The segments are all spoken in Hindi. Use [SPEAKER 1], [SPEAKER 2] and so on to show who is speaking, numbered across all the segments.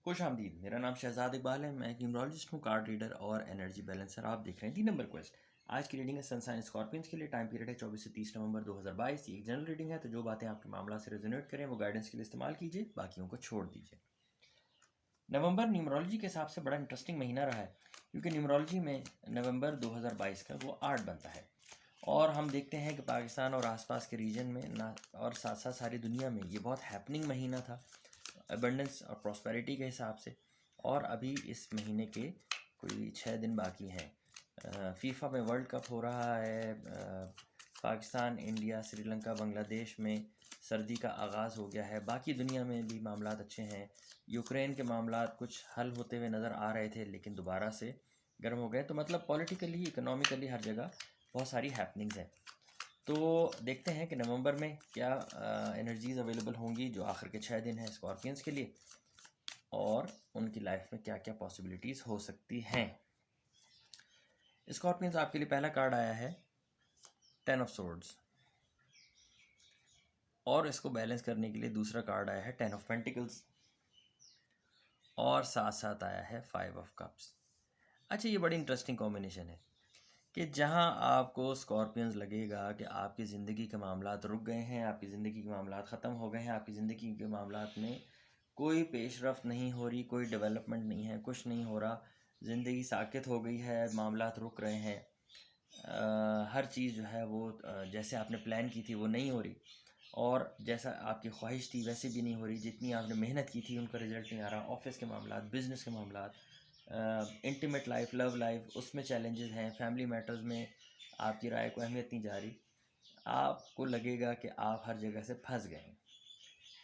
[SPEAKER 1] खुश-आमदीद। मेरा नाम शहज़ाद इकबाल है। मैं एक न्यूमरोलॉजिस्ट हूँ, कार्ड रीडर और एनर्जी बैलेंसर। आप देख रहे हैं 3 नंबर क्वेस्ट। आज की रीडिंग है सन साइन स्कॉर्पियंस के लिए। टाइम पीरियड है 24 से 30 नवंबर 2022। ये एक जनरल रीडिंग है, तो जो बातें आपके मामला से रेजोनेट करें वो गाइडेंस के लिए इस्तेमाल कीजिए, बाकियों को छोड़ दीजिए। नवंबर न्यूमरोलॉजी के हिसाब से बड़ा इंटरेस्टिंग महीना रहा है, क्योंकि न्यूमरोलॉजी में नवंबर 2022 का वो 8 बनता है। और हम देखते हैं कि पाकिस्तान और आसपास के रीजन में ना, और साथ साथ सारी दुनिया में ये बहुत हैपनिंग महीना था अबंडेंस और प्रॉस्पेरिटी के हिसाब से। और अभी इस महीने के कोई 6 दिन बाकी हैं। फीफा में वर्ल्ड कप हो रहा है। पाकिस्तान, इंडिया, श्रीलंका, बांग्लादेश में सर्दी का आगाज़ हो गया है। बाकी दुनिया में भी मामलात अच्छे हैं। यूक्रेन के मामलात कुछ हल होते हुए नज़र आ रहे थे, लेकिन दोबारा से गर्म हो गए। तो मतलब पॉलिटिकली, इकोनॉमिकली हर जगह बहुत सारी हैपनिंग्स हैं। तो देखते हैं कि नवंबर में क्या एनर्जीज़ अवेलेबल होंगी, जो आखिर के 6 दिन हैं स्कॉर्पियंस के लिए, और उनकी लाइफ में क्या क्या पॉसिबिलिटीज़ हो सकती हैं। स्कॉर्पियंस, आपके लिए पहला कार्ड आया है 10 ऑफ सोर्ड्स, और इसको बैलेंस करने के लिए दूसरा कार्ड आया है 10 ऑफ पेंटिकल्स, और साथ साथ आया है 5 ऑफ कप्स। अच्छा, ये बड़ी इंटरेस्टिंग कॉम्बिनेशन है कि जहां आपको स्कॉर्पियंस लगेगा कि आपकी ज़िंदगी के मामलात रुक गए हैं, आपकी ज़िंदगी के मामलात ख़त्म हो गए हैं, आपकी ज़िंदगी के मामलात में कोई पेशरफ्त नहीं हो रही, कोई डेवलपमेंट नहीं है, कुछ नहीं हो रहा, ज़िंदगी साकित हो गई है, मामलात रुक रहे हैं। हर चीज़ जो है वो जैसे आपने प्लान की थी वो नहीं हो रही, और जैसा आपकी ख्वाहिश थी वैसे भी नहीं हो रही। जितनी आपने मेहनत की थी उनका रिजल्ट नहीं आ रहा। ऑफिस के मामलात, बिज़नेस के मामलात, इंटीमेट लाइफ, लव लाइफ, उसमें चैलेंजेस हैं। फैमिली मैटर्स में आपकी राय को अहमियत नहीं जा रही। आपको लगेगा कि आप हर जगह से फंस गए हैं।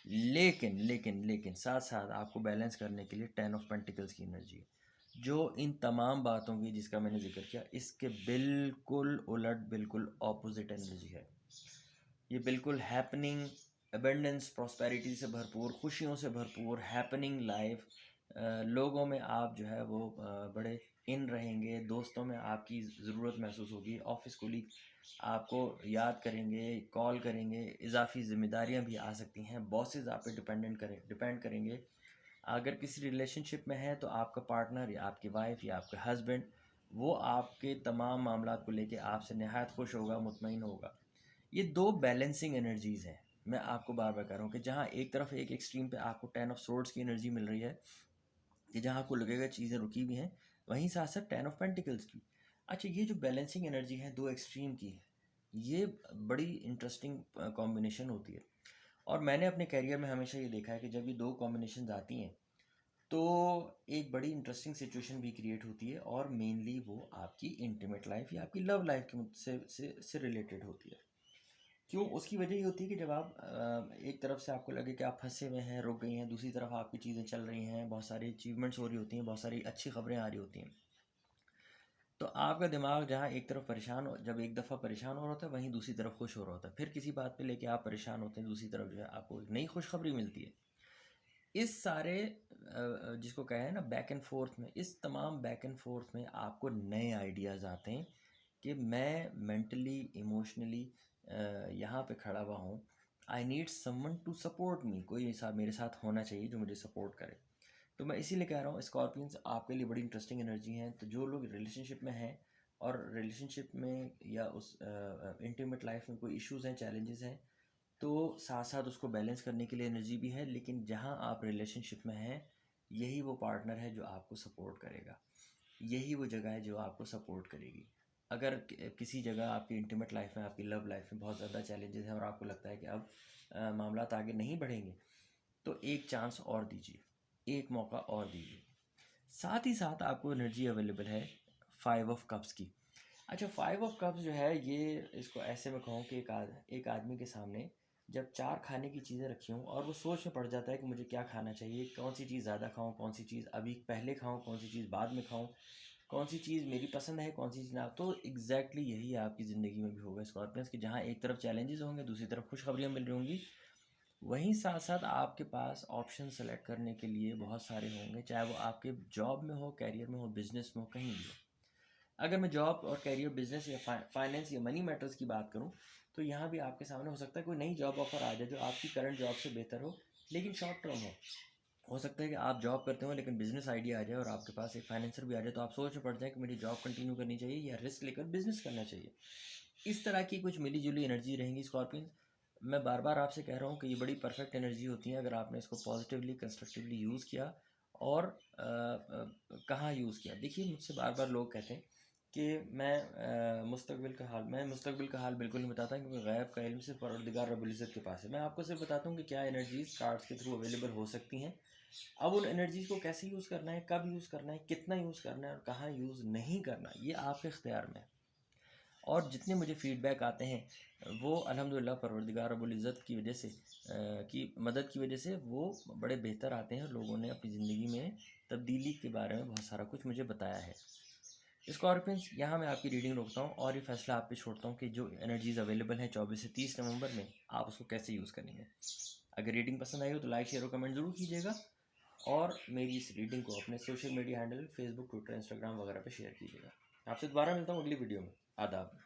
[SPEAKER 1] लेकिन लेकिन लेकिन साथ साथ आपको बैलेंस करने के लिए 10 ऑफ पेंटिकल्स की एनर्जी है, जो इन तमाम बातों की जिसका मैंने जिक्र किया, इसके बिल्कुल उलट, बिल्कुल ऑपोजिट एनर्जी है। ये बिल्कुल हैपनिंग, अबंडेंस, प्रॉस्पेरिटी से भरपूर, खुशियों से भरपूर हैपनिंग लाइफ। लोगों में आप जो है वो बड़े इन रहेंगे, दोस्तों में आपकी ज़रूरत महसूस होगी, ऑफिस कोलीग आपको याद करेंगे, कॉल करेंगे, इजाफी ज़िम्मेदारियां भी आ सकती हैं, बॉसेस आप पे डिपेंड करेंगे। अगर किसी रिलेशनशिप में है तो आपका पार्टनर या आपकी वाइफ या आपका हस्बैंड, वो आपके तमाम मामलात को लेके आपसे नहायत खुश होगा, मुतमईन होगा। ये 2 बैलेंसिंग एनर्जीज़ हैं। मैं आपको बार-बार कह रहा हूँ कि जहाँ एक तरफ एक एक्सट्रीम पे आपको 10 ऑफ सोर्ड्स की एनर्जी मिल रही है, कि जहाँ आपको लगेगा चीज़ें रुकी भी हैं, वहीं साथ-साथ 10 ऑफ पेंटिकल्स की। अच्छा, ये जो बैलेंसिंग एनर्जी है 2 एक्सट्रीम की, ये बड़ी इंटरेस्टिंग कॉम्बिनेशन होती है। और मैंने अपने करियर में हमेशा ये देखा है कि जब ये 2 कॉम्बिनेशंस आती हैं, तो एक बड़ी इंटरेस्टिंग सिचुएशन भी क्रिएट होती है, और मेनली वो आपकी इंटीमेट लाइफ या आपकी लव लाइफ के से रिलेटेड होती है। क्यों? उसकी वजह ये होती है कि जब आप एक तरफ से आपको लगे कि आप फंसे हुए हैं, रुक गई हैं, दूसरी तरफ आपकी चीज़ें चल रही हैं, बहुत सारी अचीवमेंट्स हो रही होती हैं, बहुत सारी अच्छी खबरें आ रही होती हैं, तो आपका दिमाग जहाँ एक तरफ परेशान हो, जब एक दफ़ा परेशान हो रहा होता है, वहीं दूसरी तरफ खुश हो रहा होता है। फिर किसी बात पे लेके आप परेशान होते हैं, दूसरी तरफ जो है आपको एक नई खुशखबरी मिलती है। इस सारे जिसको कहे हैं ना बैक एंड फोर्थ में, इस तमाम बैक एंड फोर्थ में आपको नए आइडियाज़ आते हैं कि मैं मेंटली, इमोशनली यहाँ पे खड़ा हुआ हूँ। I need someone to support me, कोई साथ मेरे साथ होना चाहिए जो मुझे सपोर्ट करे। तो मैं इसीलिए कह रहा हूँ स्कॉर्पियंस आपके लिए बड़ी इंटरेस्टिंग एनर्जी हैं। तो जो लोग रिलेशनशिप में हैं, और रिलेशनशिप में या उस इंटीमेट लाइफ में कोई इश्यूज़ हैं, चैलेंजेस हैं, तो साथ साथ उसको बैलेंस करने के लिए एनर्जी भी है। लेकिन जहाँ आप रिलेशनशिप में हैं, यही वो पार्टनर है जो आपको सपोर्ट करेगा, यही वो जगह है जो आपको सपोर्ट करेगी। अगर किसी जगह आपकी इंटीमेट लाइफ में, आपकी लव लाइफ में बहुत ज़्यादा चैलेंजेस हैं, और आपको लगता है कि अब मामलात आगे नहीं बढ़ेंगे, तो एक चांस और दीजिए, एक मौका और दीजिए। साथ ही साथ आपको एनर्जी अवेलेबल है 5 ऑफ कप्स की। अच्छा, 5 ऑफ कप्स जो है, ये इसको ऐसे में कहूँ कि एक आदमी के सामने जब 4 खाने की चीज़ें रखी हों, और वो सोच में पड़ जाता है कि मुझे क्या खाना चाहिए, कौन सी चीज़ ज़्यादा खाऊँ, कौन सी चीज़ अभी पहले खाऊँ, कौन सी चीज़ बाद में खाऊँ, कौन सी चीज़ मेरी पसंद है, कौन सी चीज़ ना। तो एग्जैक्टली यही आपकी ज़िंदगी में भी होगा स्कॉर्पियंस, कि जहाँ एक तरफ चैलेंजेस होंगे, दूसरी तरफ खुशखबरियाँ मिल रही होंगी, वहीं साथ साथ आपके पास ऑप्शन सेलेक्ट करने के लिए बहुत सारे होंगे, चाहे वो आपके जॉब में हो, कैरियर में हो, बिजनेस में हो, कहीं भी हो। अगर मैं जॉब और कैरियर, बिजनेस या फाइनेंस या मनी मैटर्स की बात करूं, तो यहाँ भी आपके सामने हो सकता है कोई नई जॉब ऑफर आ जाए जो आपकी करंट जॉब से बेहतर हो, लेकिन शॉर्ट टर्म हो। हो सकता है कि आप जॉब करते हो लेकिन बिजनेस आइडिया आ जाए और आपके पास एक फाइनेंसर भी आ जाए, तो आप सोच में पड़ जाए कि मुझे जॉब कंटिन्यू करनी चाहिए या रिस्क लेकर बिजनेस करना चाहिए। इस तरह की कुछ मिली जुली एनर्जी रहेंगी स्कॉर्पियन। मैं बार बार आपसे कह रहा हूँ कि ये बड़ी परफेक्ट एनर्जी होती है अगर आपने इसको पॉजिटिवली कंस्ट्रक्टिवली यूज़ किया। और कहाँ यूज़ किया, देखिए मुझसे बार बार लोग कहते हैं कि मैं मुस्तकबिल का हाल बिल्कुल नहीं बताता, क्योंकि गैब का इल्म सिर्फ परवरदिगार रब्बुल इज़्ज़त के पास है। मैं आपको सिर्फ बताता हूँ कि क्या एनर्जीज कार्ड्स के थ्रू अवेलेबल हो सकती हैं। अब उन एनर्जीज को कैसे यूज़ करना है, कब यूज़ करना है, कितना यूज़ करना है और कहाँ यूज़ नहीं करना, ये आपके इख्तियार में है। और जितने मुझे फ़ीडबैक आते हैं वो अल्हम्दुलिल्लाह परवरदिगार रब्बुल इज़्ज़त की वजह से की मदद की वजह से वो बड़े बेहतर आते हैं। लोगों ने अपनी ज़िंदगी में तब्दीली के बारे में बहुत सारा कुछ मुझे बताया है। स्कॉर्पियंस, यहाँ मैं आपकी रीडिंग रोकता हूँ और ये फैसला आप पे छोड़ता हूँ कि जो एनर्जीज़ अवेलेबल हैं 24 से 30 नवंबर में, आप उसको कैसे यूज़ करेंगे। अगर रीडिंग पसंद आई हो तो लाइक शेयर और कमेंट ज़रूर कीजिएगा, और मेरी इस रीडिंग को अपने social media handle Facebook, Twitter, Instagram वगैरह पे शेयर कीजिएगा। आपसे दोबारा मिलता हूँ अगली वीडियो में। आदाब।